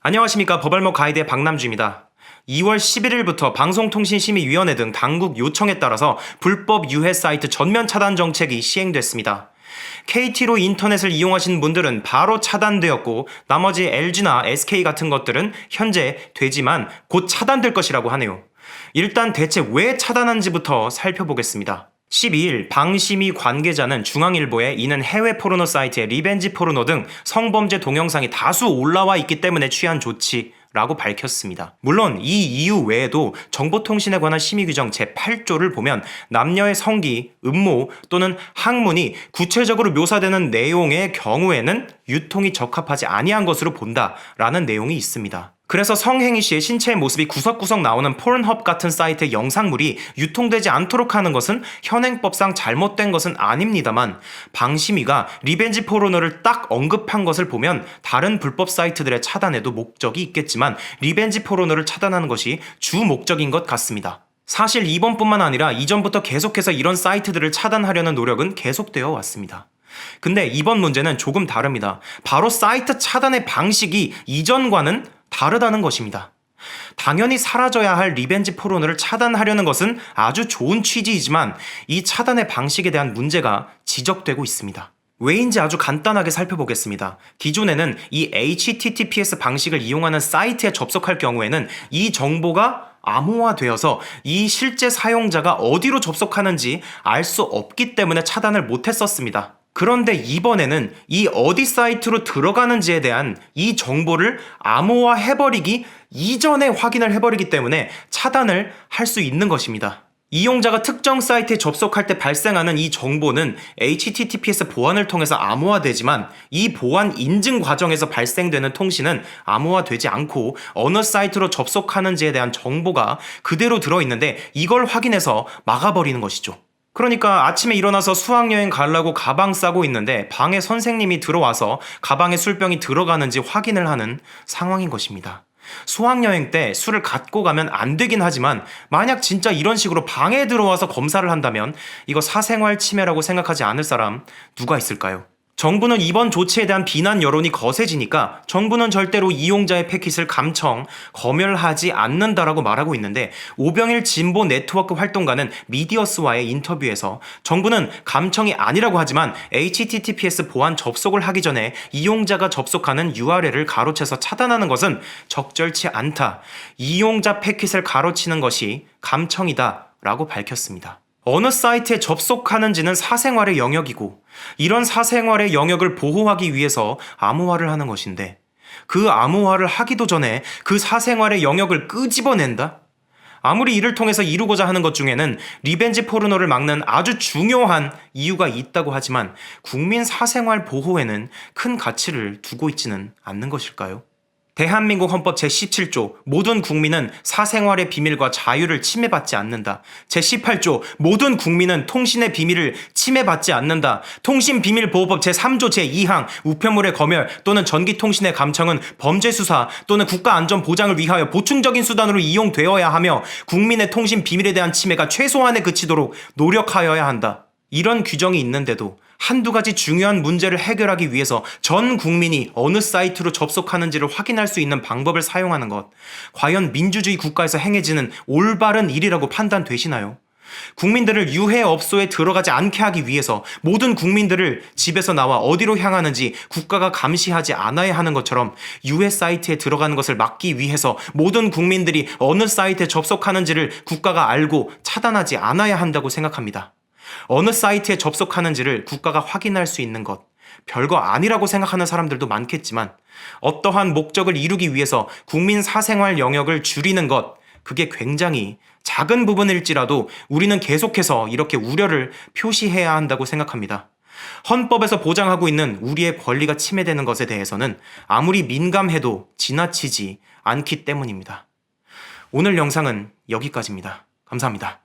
안녕하십니까. 법알목 가이드의 박남주입니다. 2월 11일부터 방송통신심의위원회 등 당국 요청에 따라서 불법 유해 사이트 전면 차단 정책이 시행됐습니다. KT로 인터넷을 이용하신 분들은 바로 차단되었고 나머지 LG나 SK 같은 것들은 현재 되지만 곧 차단될 것이라고 하네요. 일단 대체 왜 차단한지부터 살펴보겠습니다. 12일 방심위 관계자는 중앙일보에 이는 해외 포르노 사이트의 리벤지 포르노 등 성범죄 동영상이 다수 올라와 있기 때문에 취한 조치라고 밝혔습니다. 물론 이 이유 외에도 정보통신에 관한 심의규정 제8조를 보면 남녀의 성기, 음모 또는 학문이 구체적으로 묘사되는 내용의 경우에는 유통이 적합하지 아니한 것으로 본다라는 내용이 있습니다. 그래서 성행위 시에 신체의 모습이 구석구석 나오는 포른헙 같은 사이트의 영상물이 유통되지 않도록 하는 것은 현행법상 잘못된 것은 아닙니다만 방심위가 리벤지 포르노를 딱 언급한 것을 보면 다른 불법 사이트들의 차단에도 목적이 있겠지만 리벤지 포르노를 차단하는 것이 주 목적인 것 같습니다. 사실 이번뿐만 아니라 이전부터 계속해서 이런 사이트들을 차단하려는 노력은 계속되어 왔습니다. 근데 이번 문제는 조금 다릅니다. 바로 사이트 차단의 방식이 이전과는 다르다는 것입니다. 당연히 사라져야 할 리벤지 포르노를 차단하려는 것은 아주 좋은 취지이지만 이 차단의 방식에 대한 문제가 지적되고 있습니다. 왜인지 아주 간단하게 살펴보겠습니다. 기존에는 이 HTTPS 방식을 이용하는 사이트에 접속할 경우에는 이 정보가 암호화되어서 이 실제 사용자가 어디로 접속하는지 알 수 없기 때문에 차단을 못했었습니다. 그런데 이번에는 이 어디 사이트로 들어가는지에 대한 이 정보를 암호화 해버리기 이전에 확인을 해버리기 때문에 차단을 할 수 있는 것입니다. 이용자가 특정 사이트에 접속할 때 발생하는 이 정보는 HTTPS 보안을 통해서 암호화되지만 이 보안 인증 과정에서 발생되는 통신은 암호화되지 않고 어느 사이트로 접속하는지에 대한 정보가 그대로 들어있는데 이걸 확인해서 막아버리는 것이죠. 그러니까 아침에 일어나서 수학여행 가려고 가방 싸고 있는데 방에 선생님이 들어와서 가방에 술병이 들어가는지 확인을 하는 상황인 것입니다. 수학여행 때 술을 갖고 가면 안 되긴 하지만 만약 진짜 이런 식으로 방에 들어와서 검사를 한다면 이거 사생활 침해라고 생각하지 않을 사람 누가 있을까요? 정부는 이번 조치에 대한 비난 여론이 거세지니까 정부는 절대로 이용자의 패킷을 감청, 검열하지 않는다라고 말하고 있는데 오병일 진보 네트워크 활동가는 미디어스와의 인터뷰에서 정부는 감청이 아니라고 하지만 HTTPS 보안 접속을 하기 전에 이용자가 접속하는 URL을 가로채서 차단하는 것은 적절치 않다. 이용자 패킷을 가로치는 것이 감청이다 라고 밝혔습니다. 어느 사이트에 접속하는지는 사생활의 영역이고 이런 사생활의 영역을 보호하기 위해서 암호화를 하는 것인데 그 암호화를 하기도 전에 그 사생활의 영역을 끄집어낸다? 아무리 이를 통해서 이루고자 하는 것 중에는 리벤지 포르노를 막는 아주 중요한 이유가 있다고 하지만 국민 사생활 보호에는 큰 가치를 두고 있지는 않는 것일까요? 대한민국 헌법 제17조 모든 국민은 사생활의 비밀과 자유를 침해받지 않는다. 제18조 모든 국민은 통신의 비밀을 침해받지 않는다. 통신비밀보호법 제3조 제2항 우편물의 검열 또는 전기통신의 감청은 범죄수사 또는 국가안전보장을 위하여 보충적인 수단으로 이용되어야 하며 국민의 통신 비밀에 대한 침해가 최소한에 그치도록 노력하여야 한다. 이런 규정이 있는데도 한두 가지 중요한 문제를 해결하기 위해서 전 국민이 어느 사이트로 접속하는지를 확인할 수 있는 방법을 사용하는 것, 과연 민주주의 국가에서 행해지는 올바른 일이라고 판단되시나요? 국민들을 유해업소에 들어가지 않게 하기 위해서 모든 국민들을 집에서 나와 어디로 향하는지 국가가 감시하지 않아야 하는 것처럼 유해 사이트에 들어가는 것을 막기 위해서 모든 국민들이 어느 사이트에 접속하는지를 국가가 알고 차단하지 않아야 한다고 생각합니다. 어느 사이트에 접속하는지를 국가가 확인할 수 있는 것, 별거 아니라고 생각하는 사람들도 많겠지만 어떠한 목적을 이루기 위해서 국민 사생활 영역을 줄이는 것, 그게 굉장히 작은 부분일지라도 우리는 계속해서 이렇게 우려를 표시해야 한다고 생각합니다. 헌법에서 보장하고 있는 우리의 권리가 침해되는 것에 대해서는 아무리 민감해도 지나치지 않기 때문입니다. 오늘 영상은 여기까지입니다. 감사합니다.